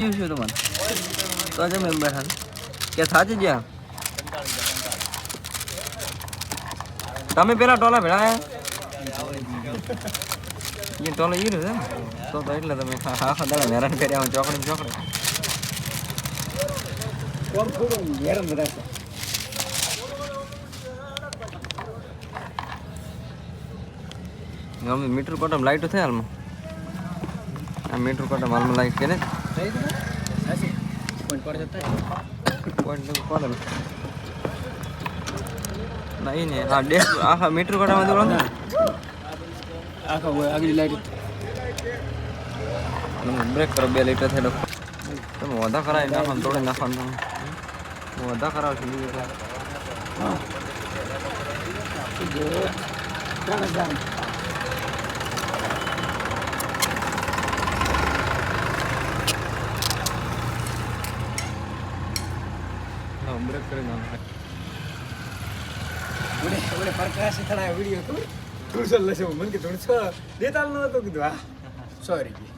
શું તમારે તો જ મેં બેઠા કે થાચી ગયા તમે પેલા ટોલા ભેળાયા એ ટોલો ઈ રહ્યું છે તો એટલે તમે આખા દાડા હેરાન કર્યા ચોકડી ચોકડી હેરાન બધા અમે મીટર કોટમ લાઈટો થાય હાલમાં આ મીટર કોટમ હાલમાં લાઈટ કે ને નહીં ને હા ડેસ આખા મીટર કોટામાં દોડો ને આખા આગલી લાઈટ બ્રેક કરો 2 લીટર થયેલો તમે વધા કરાવી નાખવાનું તોડી નાખવાનું તમે વધા કરાવશો બ્રેક કરી નાખો પ્રકાશ થડા વિડીયો તું 300 લેશે મને કે 300 દેતા ન હતો કીધું હા સોરી